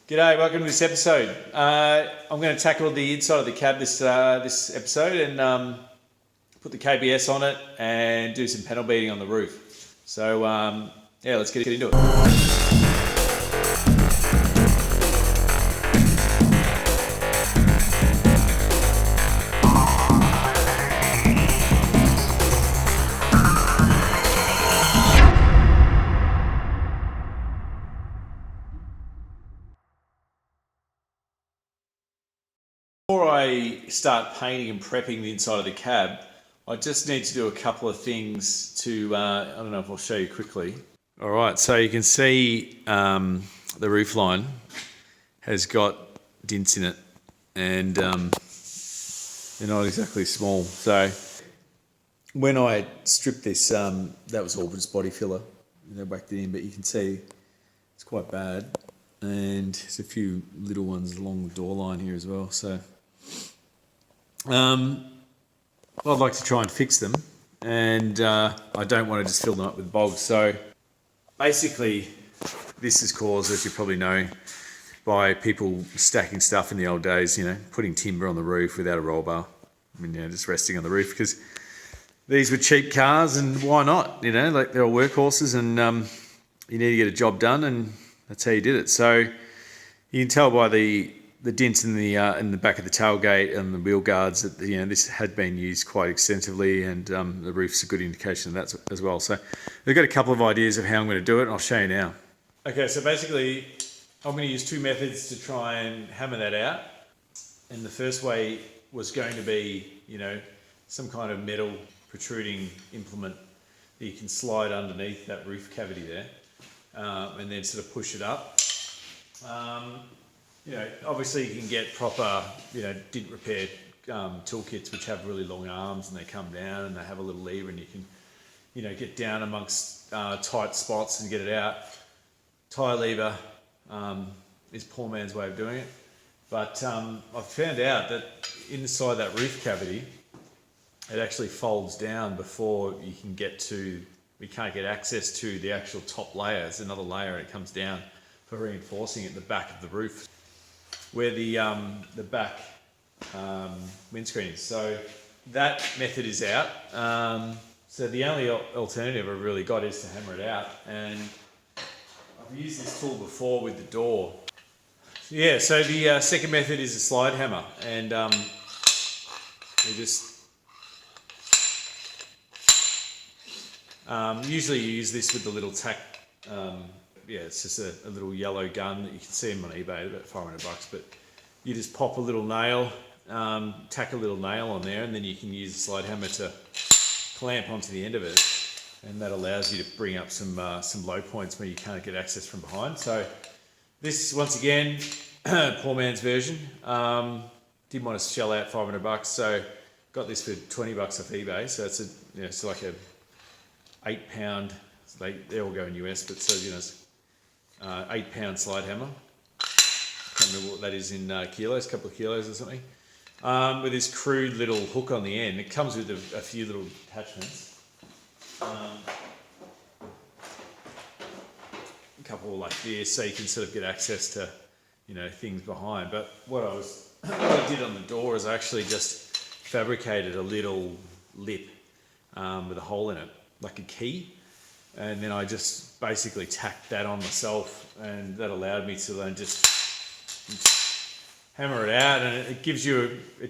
G'day, welcome to this episode. I'm going to tackle the inside of the cab this episode and put the KBS on it and do some panel beating on the roof. So yeah, let's get into it. Before I start painting and prepping the inside of the cab, I just need to do a couple of things to, I don't know if I'll show you quickly. All right, so you can see the roof line has got dints in it, and they're not exactly small. So when I stripped this, that was all just body filler, whacked it in, but you can see it's quite bad. And there's a few little ones along the door line here as well. So I'd like to try and fix them, and I don't want to just fill them up with bogs. So basically this is caused, as you probably know, by people stacking stuff in the old days, putting timber on the roof without a roll bar. Just resting on the roof, because these were cheap cars, and why not? Like, they're all workhorses, and you need to get a job done, and that's how you did it. So you can tell by the dents in the back of the tailgate and the wheel guards that this had been used quite extensively, and the roof's a good indication of that as well. So I've got a couple of ideas of how I'm going to do it, and I'll show you now. Okay, so basically I'm going to use two methods to try and hammer that out. And the first way was going to be, some kind of metal protruding implement that you can slide underneath that roof cavity there, and then sort of push it up. Obviously you can get proper, dint repair toolkits which have really long arms, and they come down and they have a little lever, and you can, get down amongst tight spots and get it out. Tie lever is poor man's way of doing it. But I've found out that inside that roof cavity, it actually folds down before you can't get access to the actual top layer. There's another layer, and it comes down for reinforcing at the back of the roof, where the back windscreen is. So that method is out. So the only alternative I've really got is to hammer it out, and I've used this tool before with the door. Yeah, so the second method is a slide hammer, and you just usually you use this with the little tack. It's just a little yellow gun that you can see them on eBay, about $500. But you just pop a little nail, tack a little nail on there, and then you can use the slide hammer to clamp onto the end of it, and that allows you to bring up some low points where you can't get access from behind. So this, once again, poor man's version. Didn't want to shell out $500, so got this for $20 off eBay. So it's like a 8-pound. They all go in US, but so it's 8-pound slide hammer. Can't remember what that is in kilos, a couple of kilos or something. With this crude little hook on the end. It comes with a few little attachments. A couple like this, so you can sort of get access to things behind. But what I did on the door is I actually just fabricated a little lip with a hole in it, like a key. And then I just basically tacked that on myself, and that allowed me to then just hammer it out. And it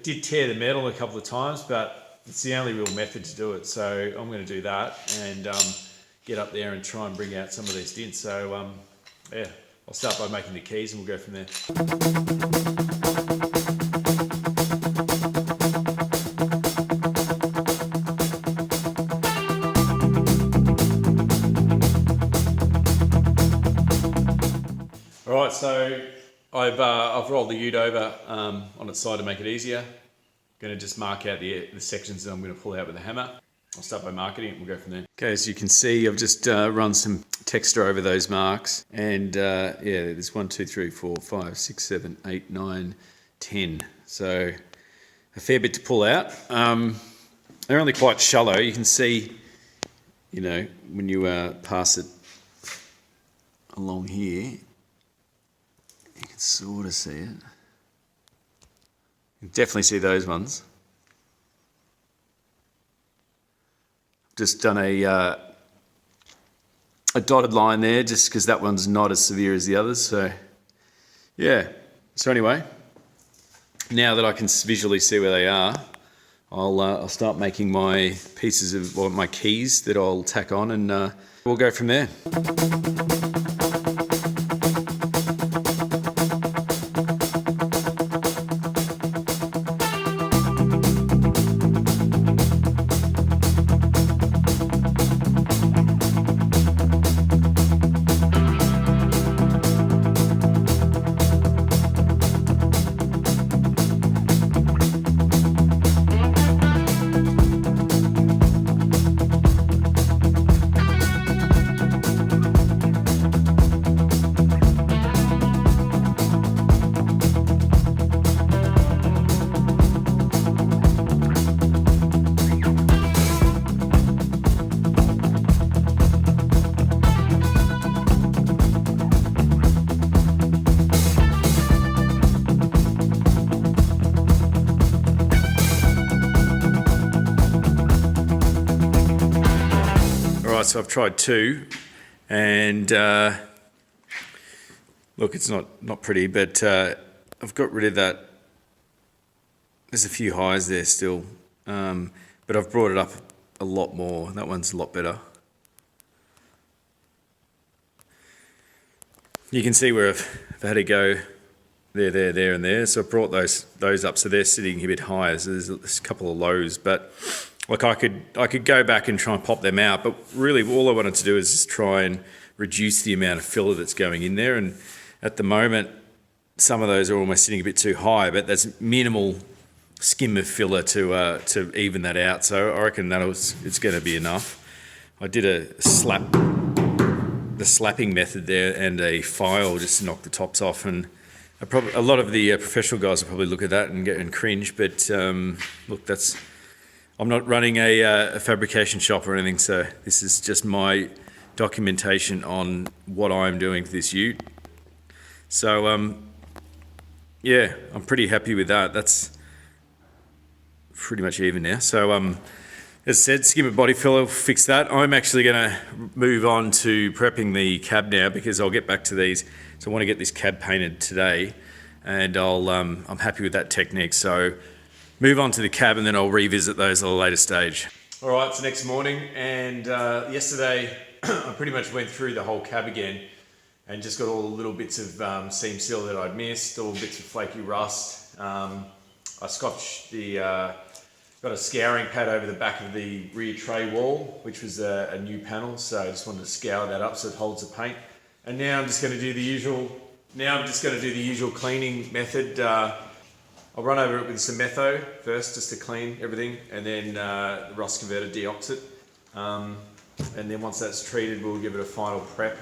did tear the metal a couple of times, but it's the only real method to do it. So I'm going to do that and get up there and try and bring out some of these dints. So yeah, I'll start by making the keys, and we'll go from there. Alright, so I've rolled the ute over on its side to make it easier. Going to just mark out the sections that I'm going to pull out with a hammer. I'll start by marking it, and we'll go from there. Okay, as you can see, I've just run some texture over those marks, and there's 1, 2, 3, 4, 5, 6, 7, 8, 9, 10. So a fair bit to pull out. They're only quite shallow. You can see, when you pass it along here, Sort of see it. You can definitely see those ones. Just done a dotted line there just because that one's not as severe as the others. So yeah, so anyway, now that I can visually see where they are, I'll start making my pieces of, or my keys that I'll tack on, and we'll go from there. So I've tried two, and look, it's not pretty, but I've got rid of that. There's a few highs there still, but I've brought it up a lot more. That one's a lot better. You can see where I've had to go there, and there. So I brought those up, so they're sitting a bit higher. So there's a couple of lows, but like I could go back and try and pop them out, but really all I wanted to do is just try and reduce the amount of filler that's going in there. And at the moment, some of those are almost sitting a bit too high, but there's minimal skim of filler to even that out. So I reckon it's going to be enough. I did the slapping method there and a file just to knock the tops off, and a lot of the professional guys will probably look at that and cringe. But look, I'm not running a fabrication shop or anything, so this is just my documentation on what I'm doing for this ute. So yeah, I'm pretty happy with that. That's pretty much even now. So as I said, skim and body filler, fix that. I'm actually going to move on to prepping the cab now because I'll get back to these. So I want to get this cab painted today, and I'm happy with that technique. So move on to the cab, and then I'll revisit those at a later stage. All right, it's the next morning, and yesterday I pretty much went through the whole cab again and just got all the little bits of seam seal that I'd missed, all bits of flaky rust. I scotched got a scouring pad over the back of the rear tray wall, which was a new panel, so I just wanted to scour that up so it holds the paint. And now I'm just going to do the usual cleaning method. I'll run over it with some metho first just to clean everything, and then the rust converter deox it. And then once that's treated, we'll give it a final prep.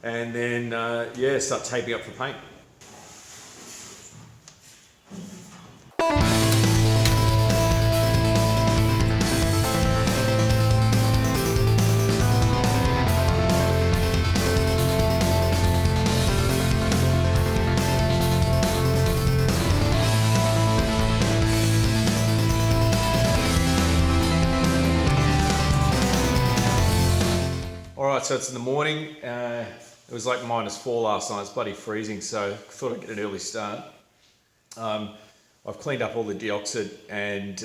And then, yeah, start taping up for paint. Alright, so it's in the morning. It was like -4 last night. It's bloody freezing, so I thought I'd get an early start. I've cleaned up all the deoxid and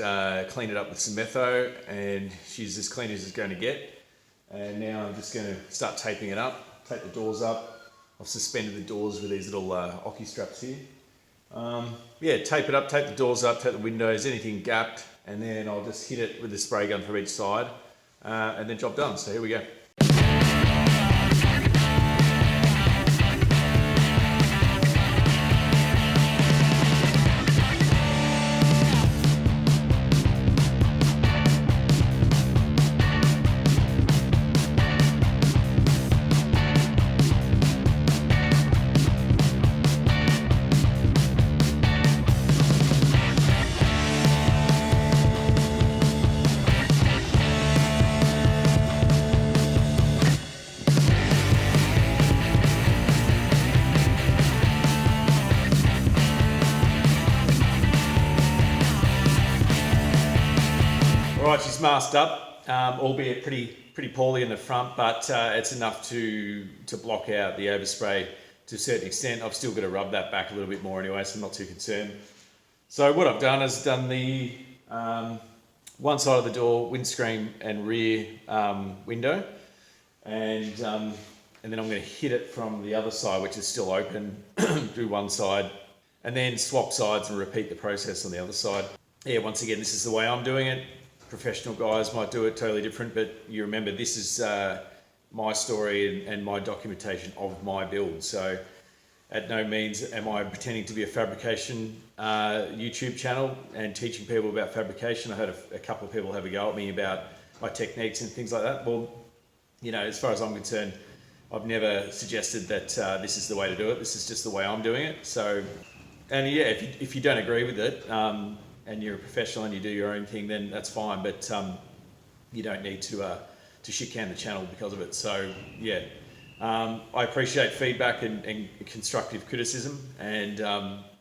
cleaned it up with some metho, and she's as clean as it's going to get. And now I'm just going to start taping it up, tape the doors up. I've suspended the doors with these little ocky straps here. Yeah, tape it up, tape the doors up, tape the windows, anything gapped, and then I'll just hit it with the spray gun from each side, and then job done. So here we go. is masked up, albeit pretty poorly in the front, but it's enough to block out the overspray to a certain extent. I've still got to rub that back a little bit more anyway, so I'm not too concerned. So what I've done is done the one side of the door, windscreen and rear window, and then I'm going to hit it from the other side, which is still open, do one side, and then swap sides and repeat the process on the other side. Yeah, once again, this is the way I'm doing it. Professional guys might do it totally different, but you remember this is my story and my documentation of my build. So at no means am I pretending to be a fabrication YouTube channel and teaching people about fabrication. I heard a couple of people have a go at me about my techniques and things like that. Well, you know, as far as I'm concerned, I've never suggested that this is the way to do it. This is just the way I'm doing it. So, and yeah, if you don't agree with it, and you're a professional and you do your own thing, then that's fine. But you don't need to shit can the channel because of it. So yeah, I appreciate feedback and constructive criticism. And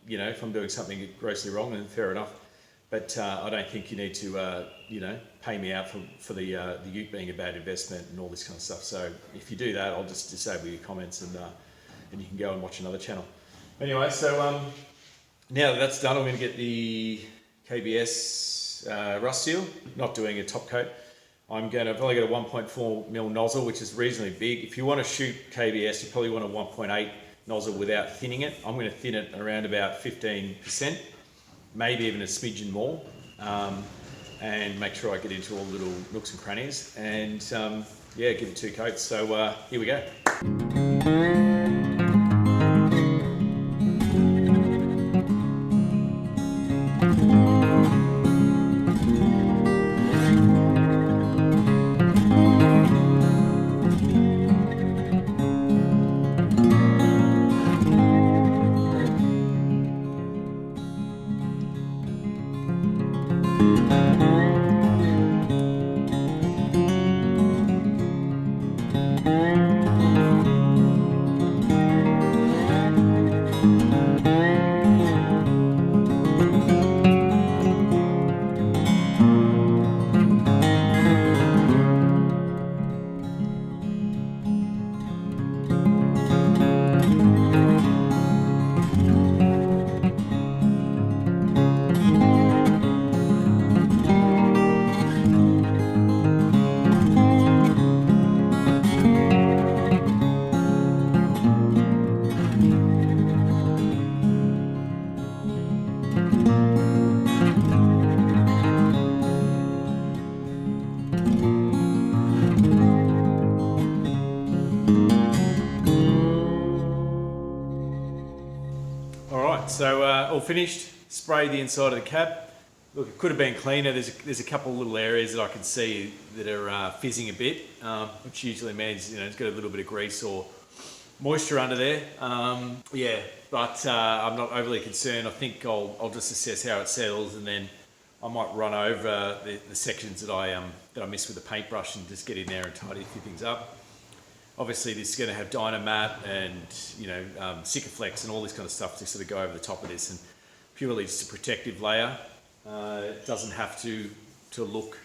you know, if I'm doing something grossly wrong, then fair enough. But I don't think you need to you know, pay me out for the ute being a bad investment and all this kind of stuff. So if you do that, I'll just disable your comments and you can go and watch another channel. Anyway, so now that that's done, I'm going to get the KBS rust seal. Not doing a top coat. I've only got a 1.4mm nozzle, which is reasonably big. If you want to shoot KBS, you probably want a 1.8 nozzle without thinning it. I'm going to thin it around about 15%, maybe even a smidgen more, and make sure I get into all the little nooks and crannies, and yeah, give it 2 coats. So here we go. So all finished, sprayed the inside of the cab. Look, it could have been cleaner. There's a couple of little areas that I can see that are fizzing a bit, which usually means, you know, it's got a little bit of grease or moisture under there. Yeah, but I'm not overly concerned. I think I'll just assess how it settles, and then I might run over the sections that I miss with the paintbrush and just get in there and tidy a few things up. Obviously, this is going to have Dynamat and, you know, Sikaflex and all this kind of stuff to sort of go over the top of this, and purely just a protective layer. It doesn't have to look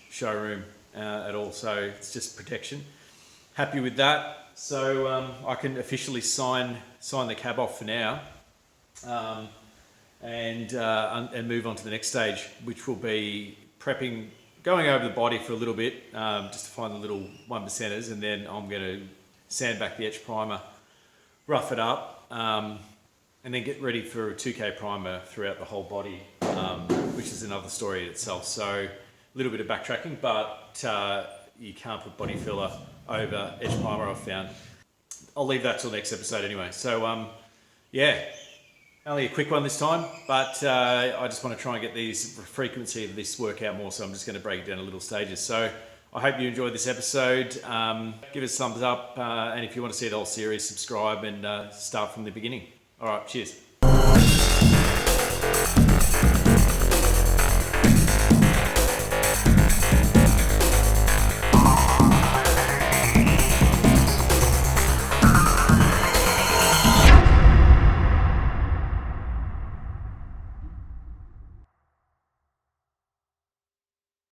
showroom at all, so it's just protection. Happy with that. So I can officially sign the cab off for now, and move on to the next stage, which will be prepping. Going over the body for a little bit, just to find the little 1%ers, and then I'm going to sand back the etch primer, rough it up, and then get ready for a 2K primer throughout the whole body, which is another story in itself. So a little bit of backtracking, but you can't put body filler over etch primer, I've found. I'll leave that till next episode anyway. So yeah. Only a quick one this time, but I just want to try and get the frequency of this work out more, so I'm just going to break it down in little stages. So I hope you enjoyed this episode. Give us a thumbs up, and if you want to see the whole series, subscribe and start from the beginning. All right, cheers.